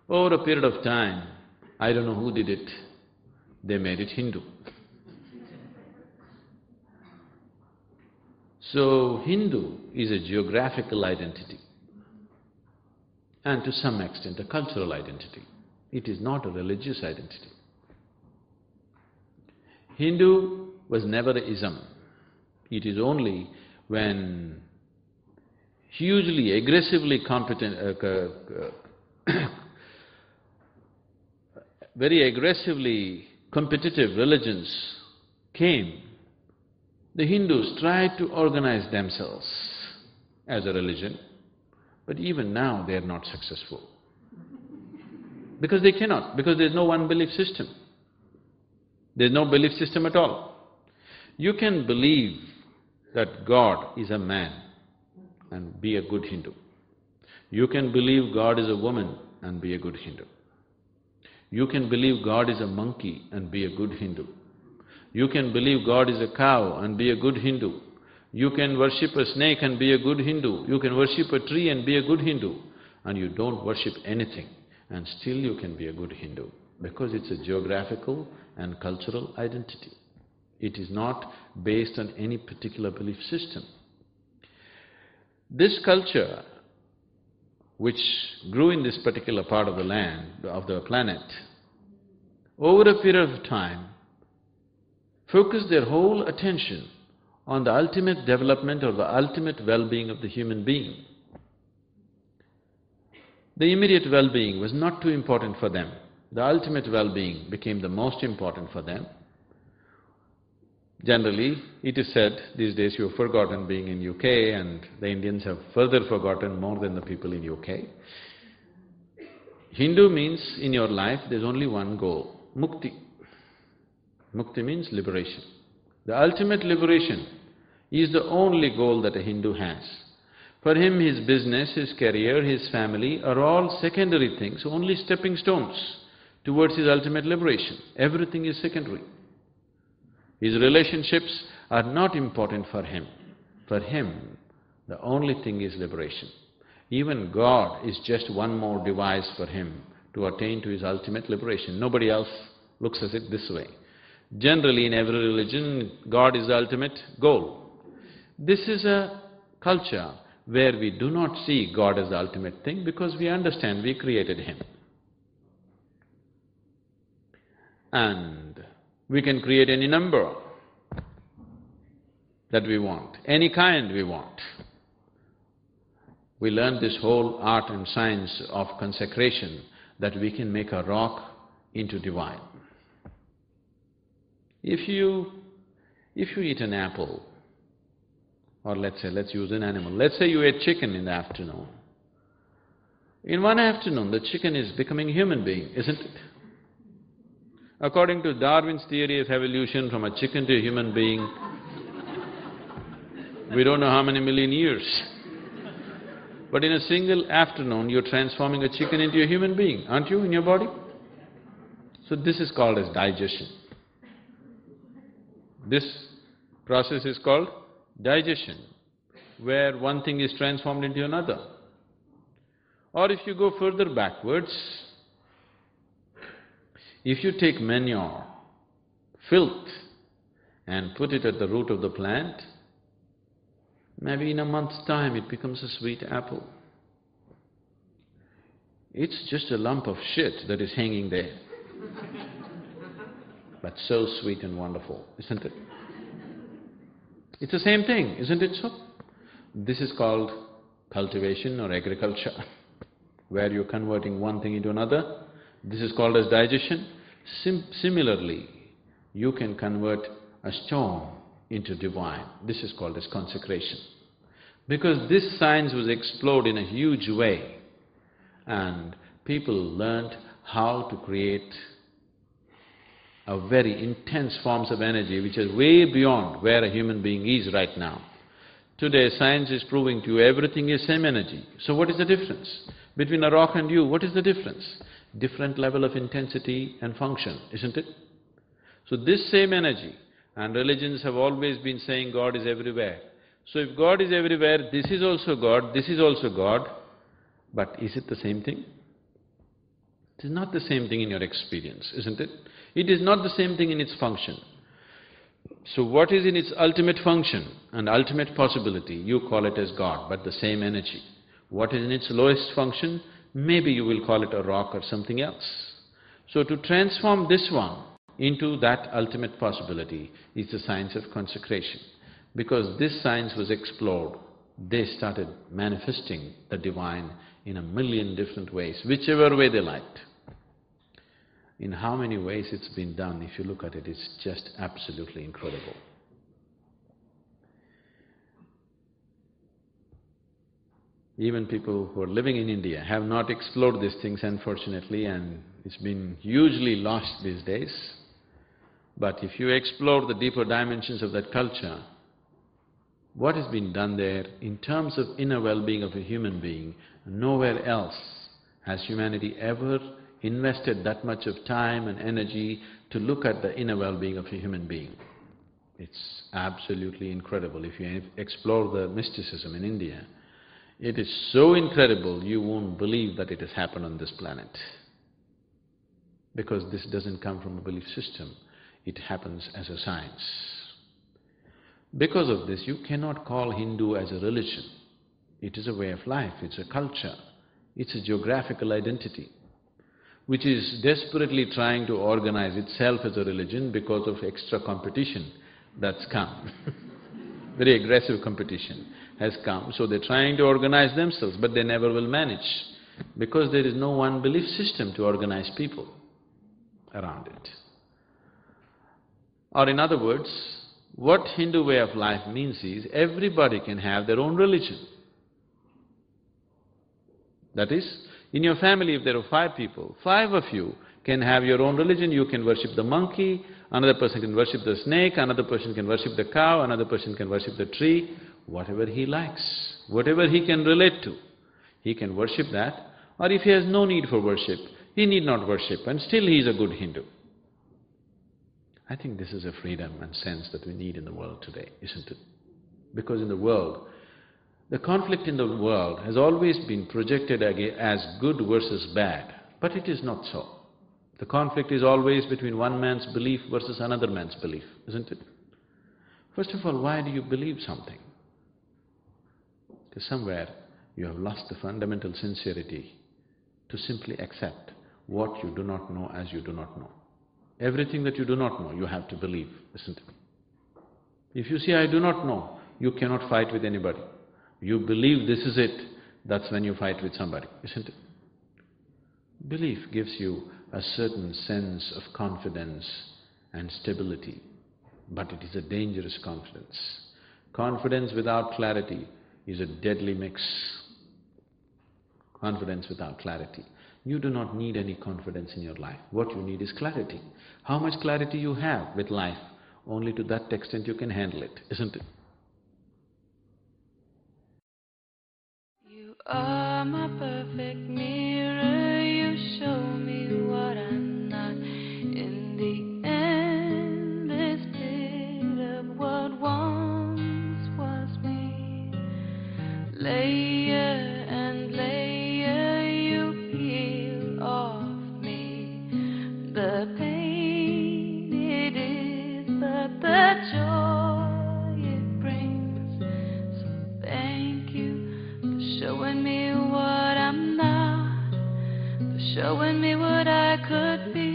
Over a period of time, I don't know who did it, they made it Hindu. So, Hindu is a geographical identity and to some extent a cultural identity. It is not a religious identity. Hindu was never an ism. It is only when hugely, aggressively very aggressively competitive religions came, the Hindus tried to organize themselves as a religion, but even now they are not successful. Because they cannot, because there's no one belief system. There's no belief system at all. You can believe that God is a man and be a good Hindu. You can believe God is a woman and be a good Hindu. You can believe God is a monkey and be a good Hindu. You can believe God is a cow and be a good Hindu. You can worship a snake and be a good Hindu. You can worship a tree and be a good Hindu. And you don't worship anything and still you can be a good Hindu because it's a geographical and cultural identity. It is not based on any particular belief system. This culture, which grew in this particular part of the land, of the planet, over a period of time, focused their whole attention on the ultimate development or the ultimate well-being of the human being. The immediate well-being was not too important for them. The ultimate well-being became the most important for them. Generally, it is said these days you've forgotten being in UK and the Indians have further forgotten more than the people in UK. Hindu means in your life there's only one goal, mukti. Mukti means liberation. The ultimate liberation is the only goal that a Hindu has. For him, his business, his career, his family are all secondary things, only stepping stones towards his ultimate liberation. Everything is secondary. His relationships are not important for him. For him, the only thing is liberation. Even God is just one more device for him to attain to his ultimate liberation. Nobody else looks at it this way. Generally, in every religion, God is the ultimate goal. This is a culture where we do not see God as the ultimate thing because we understand we created him. And we can create any number that we want, any kind we want. We learned this whole art and science of consecration that we can make a rock into divine. If you eat an apple, or let's use an animal, let's say you ate chicken in the afternoon. In one afternoon, the chicken is becoming a human being, isn't it? According to Darwin's theory of evolution, from a chicken to a human being, we don't know how many million years. But in a single afternoon, you're transforming a chicken into a human being, aren't you, in your body? So this is called as digestion. This process is called digestion, where one thing is transformed into another. Or if you go further backwards, if you take manure, filth, and put it at the root of the plant, maybe in a month's time it becomes a sweet apple. It's just a lump of shit that is hanging there. But so sweet and wonderful, isn't it? It's the same thing, isn't it so? This is called cultivation or agriculture, where you're converting one thing into another. This is called as digestion. Similarly, you can convert a stone into divine. This is called as consecration. Because this science was explored in a huge way and people learned how to create a very intense forms of energy which is way beyond where a human being is right now. Today, science is proving to you everything is same energy. So what is the difference? Between a rock and you, what is the difference? Different level of intensity and function, isn't it? So this same energy, and religions have always been saying God is everywhere. So if God is everywhere, this is also God, this is also God, but is it the same thing? It is not the same thing in your experience, isn't it? It is not the same thing in its function. So what is in its ultimate function and ultimate possibility, you call it as God, but the same energy. What is in its lowest function, maybe you will call it a rock or something else. So to transform this one into that ultimate possibility is the science of consecration. Because this science was explored, they started manifesting the divine in a million different ways, whichever way they liked. In how many ways it's been done, if you look at it, it's just absolutely incredible. Even people who are living in India have not explored these things, unfortunately, and it's been hugely lost these days. But if you explore the deeper dimensions of that culture, what has been done there in terms of inner well-being of a human being, nowhere else has humanity ever invested that much of time and energy to look at the inner well-being of a human being. It's absolutely incredible. If you explore the mysticism in India, it is so incredible you won't believe that it has happened on this planet. Because this doesn't come from a belief system, it happens as a science. Because of this, you cannot call Hindu as a religion. It is a way of life, it's a culture, it's a geographical identity, which is desperately trying to organize itself as a religion because of extra competition that's come. Very aggressive competition has come, so they're trying to organize themselves, but they never will manage, because there is no one belief system to organize people around it. Or in other words, what Hindu way of life means is, everybody can have their own religion. That is, in your family if there are 5 people, 5 of you can have your own religion. You can worship the monkey, another person can worship the snake, another person can worship the cow, another person can worship the tree, whatever he likes, whatever he can relate to, he can worship that. Or if he has no need for worship, he need not worship, and still he is a good Hindu. I think this is a freedom and sense that we need in the world today, isn't it? Because in the world, the conflict in the world has always been projected as good versus bad, but it is not so. The conflict is always between one man's belief versus another man's belief, isn't it? First of all, why do you believe something? Because somewhere you have lost the fundamental sincerity to simply accept what you do not know as you do not know. Everything that you do not know, you have to believe, isn't it? If you say, I do not know, you cannot fight with anybody. You believe this is it, that's when you fight with somebody, isn't it? Belief gives you a certain sense of confidence and stability, but it is a dangerous confidence. Confidence without clarity is a deadly mix. Confidence without clarity. You do not need any confidence in your life. What you need is clarity. How much clarity you have with life, only to that extent you can handle it, isn't it? You are my perfect mirror, you show me what I'm not. In the endless pit of what once was me, layer and layer you peel off me. The pain it is, but the joy it brings. So thank you for showing me what I'm not, for showing me what I could be.